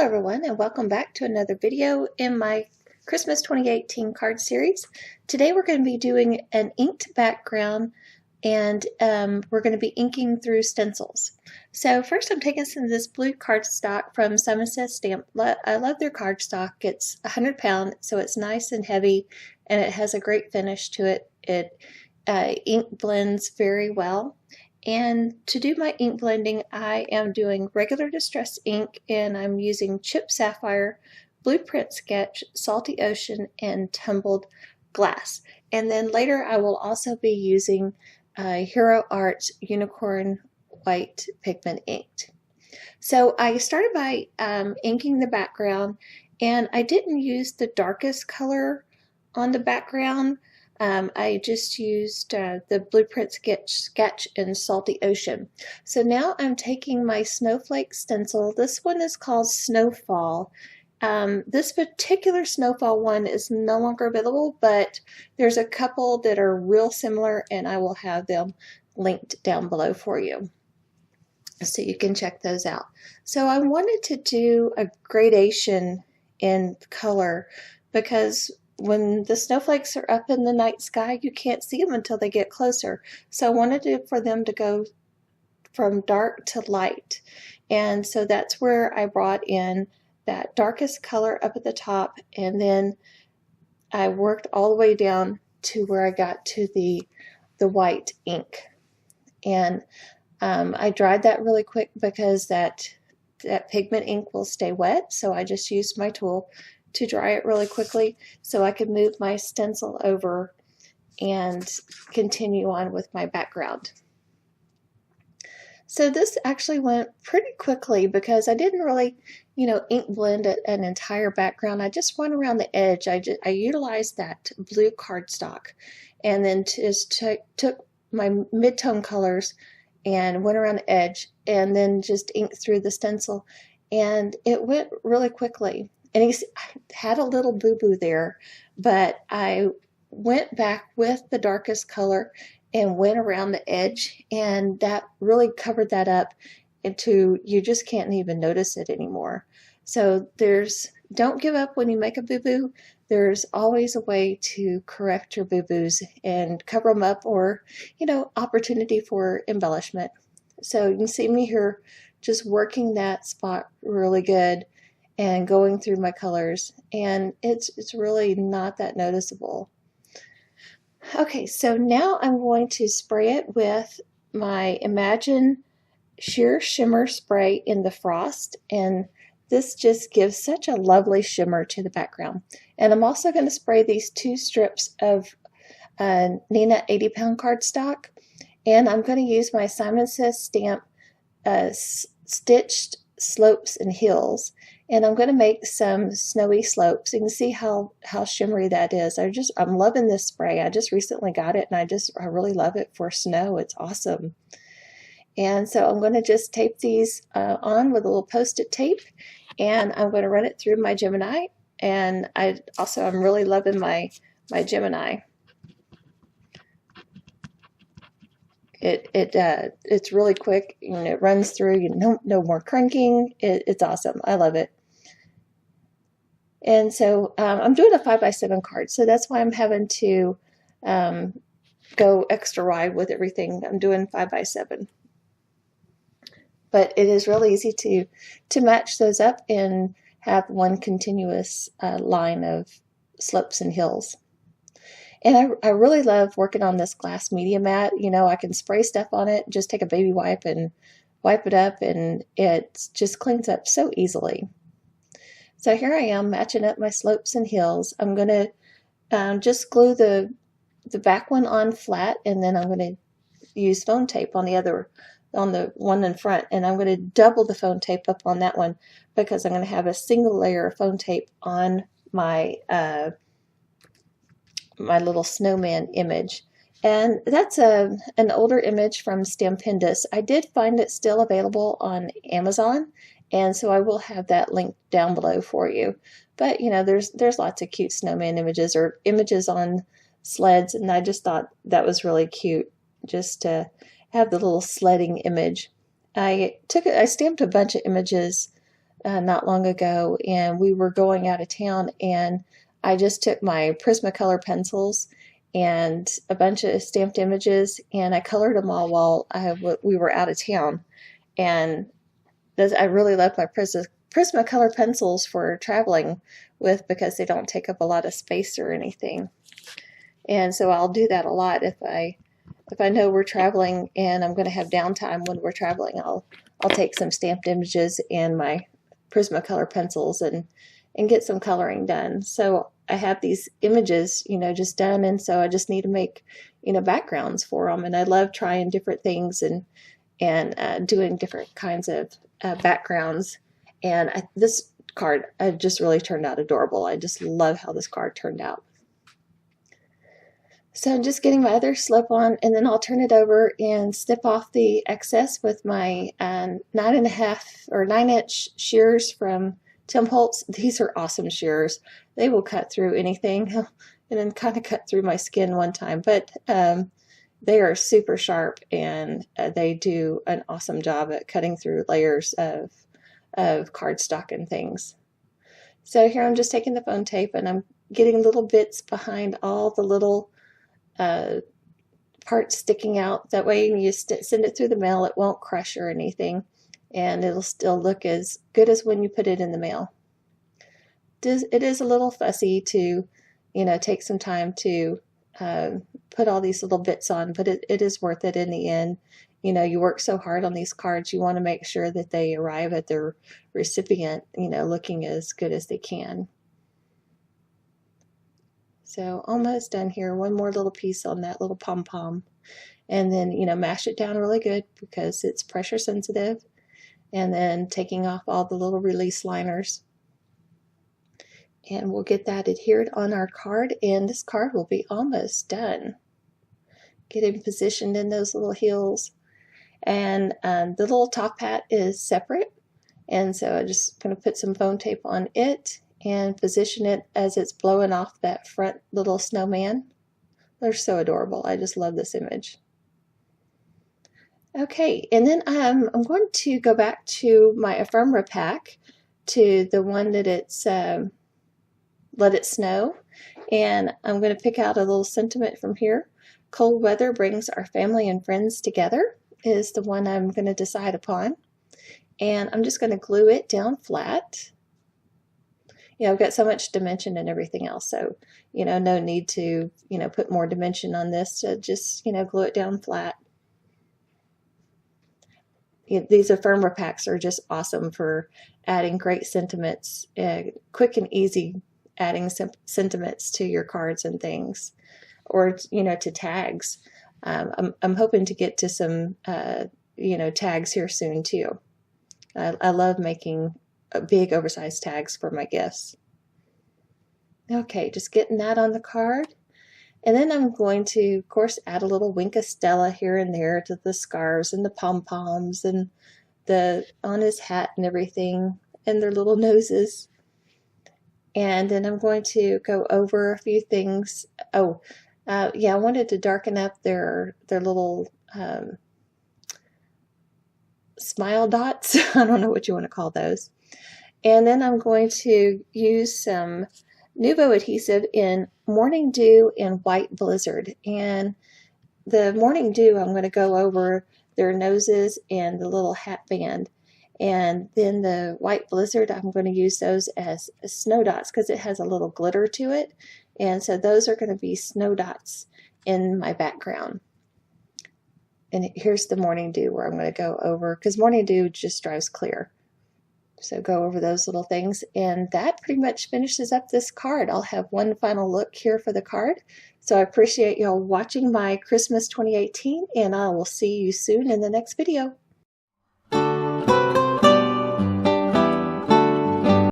everyone, and welcome back to another video in my Christmas 2018 card series. Today we're going to be doing an inked background, and we're going to be inking through stencils. So first I'm taking some of this blue cardstock from Sayles Stamp. I love their cardstock. It's 100 pound, so it's nice and heavy, and it has a great finish to it. It ink blends very well. And to do my ink blending, I am doing regular distress ink, and I'm using Chipped Sapphire, Blueprint Sketch, Salty Ocean, and Tumbled Glass. And then later I will also be using Hero Arts Unicorn White Pigment Inked. So I started by inking the background, and I didn't use the darkest color on the background. I just used the Blueprint Sketch and Salty Ocean. So now I'm taking my snowflake stencil. This one is called Snowfall. This particular Snowfall one is no longer available, but there's a couple that are real similar, and I will have them linked down below for you, so you can check those out. So I wanted to do a gradation in color because when the snowflakes are up in the night sky, you can't see them until they get closer. So I wanted for them to go from dark to light. And so that's where I brought in that darkest color up at the top, and then I worked all the way down to where I got to the white ink. And I dried that really quick because that pigment ink will stay wet. So I just used my tool to dry it really quickly so I could move my stencil over and continue on with my background. So this actually went pretty quickly because I didn't really, ink blend an entire background. I just went around the edge. I utilized that blue cardstock, and then just took my mid-tone colors and went around the edge, and then just inked through the stencil, and it went really quickly. And I had a little boo-boo there, but I went back with the darkest color and went around the edge, and that really covered that up into, you just can't even notice it anymore. So don't give up when you make a boo-boo. There's always a way to correct your boo-boos and cover them up, or, opportunity for embellishment. So you can see me here just working that spot really good and going through my colors, and it's really not that noticeable. Okay, so now I'm going to spray it with my Imagine Sheer Shimmer Spray in the Frost, and this just gives such a lovely shimmer to the background. And I'm also going to spray these 2 strips of Neenah 80 pound cardstock, and I'm going to use my Sayles Stamp Stitched Slopes and Hills, and I'm going to make some snowy slopes. You can see how shimmery that is. I'm loving this spray. I just recently got it, and I really love it for snow. It's awesome. And so I'm going to just tape these on with a little Post-it tape, and I'm going to run it through my Gemini. And I'm really loving my Gemini. It's really quick, it runs through, no more crunking. It's awesome. I love it. And so I'm doing a 5x7 card, so that's why I'm having to go extra wide with everything. I'm doing 5x7. But it is really easy to match those up and have one continuous line of slopes and hills. And I really love working on this glass media mat. I can spray stuff on it, just take a baby wipe and wipe it up, and it just cleans up so easily. So here I am matching up my slopes and hills. I'm going to just glue the back one on flat, and then I'm going to use phone tape on the one in front, and I'm going to double the phone tape up on that one because I'm going to have a single layer of phone tape on my my little snowman image. And that's an older image from Stampendous. I did find it still available on Amazon, and so I will have that linked down below for you. But there's lots of cute snowman images, or images on sleds, and I just thought that was really cute just to have the little sledding image. I stamped a bunch of images not long ago, and we were going out of town, and I just took my Prismacolor pencils and a bunch of stamped images, and I colored them all while we were out of town. And I really love my Prismacolor pencils for traveling with because they don't take up a lot of space or anything. And so I'll do that a lot if I know we're traveling and I'm going to have downtime when we're traveling. I'll take some stamped images and my Prismacolor pencils and get some coloring done. So I have these images, just done, and so I just need to make, backgrounds for them. And I love trying different things and doing different kinds of backgrounds. And this card just really turned out adorable. I just love how this card turned out. So I'm just getting my other slip on, and then I'll turn it over and snip off the excess with my 9.5 or 9-inch shears from Holtz. These are awesome shears. They will cut through anything, and then kind of cut through my skin one time, but they are super sharp, and they do an awesome job at cutting through layers of cardstock and things. So here I'm just taking the foam tape, and I'm getting little bits behind all the little parts sticking out. That way when you send it through the mail, it won't crush or anything, and it'll still look as good as when you put it in the mail. It is a little fussy to, take some time to put all these little bits on, but it is worth it in the end. You work so hard on these cards, you want to make sure that they arrive at their recipient, looking as good as they can. So almost done here. One more little piece on that little pom-pom. And then, mash it down really good because it's pressure sensitive. And then taking off all the little release liners. And we'll get that adhered on our card, and this card will be almost done. Getting positioned in those little heels. And the little top hat is separate. And so I'm just going to put some foam tape on it and position it as it's blowing off that front little snowman. They're so adorable. I just love this image. Okay, and then I'm going to go back to my ephemera pack, to the one that it's Let It Snow, and I'm going to pick out a little sentiment from here. Cold weather brings our family and friends together is the one I'm going to decide upon, and I'm just going to glue it down flat. I've got so much dimension and everything else, so, no need to, put more dimension on this. So just, glue it down flat. These ephemera packs are just awesome for adding great sentiments, quick and easy adding sentiments to your cards and things, or, to tags. I'm hoping to get to some, tags here soon too. I love making big oversized tags for my gifts. Okay, just getting that on the card. And then I'm going to, of course, add a little wink of Stella here and there to the scarves and the pom-poms and on his hat and everything, and their little noses. And then I'm going to go over a few things. I wanted to darken up their little smile dots. I don't know what you want to call those. And then I'm going to use some Nuvo adhesive in Morning Dew and White Blizzard. And the Morning Dew, I'm going to go over their noses and the little hat band. And then the White Blizzard, I'm going to use those as snow dots because it has a little glitter to it. And so those are going to be snow dots in my background. And here's the Morning Dew where I'm going to go over, because Morning Dew just drives clear. So go over those little things, and that pretty much finishes up this card. I'll have one final look here for the card. So I appreciate y'all watching my Christmas 2018, and I will see you soon in the next video.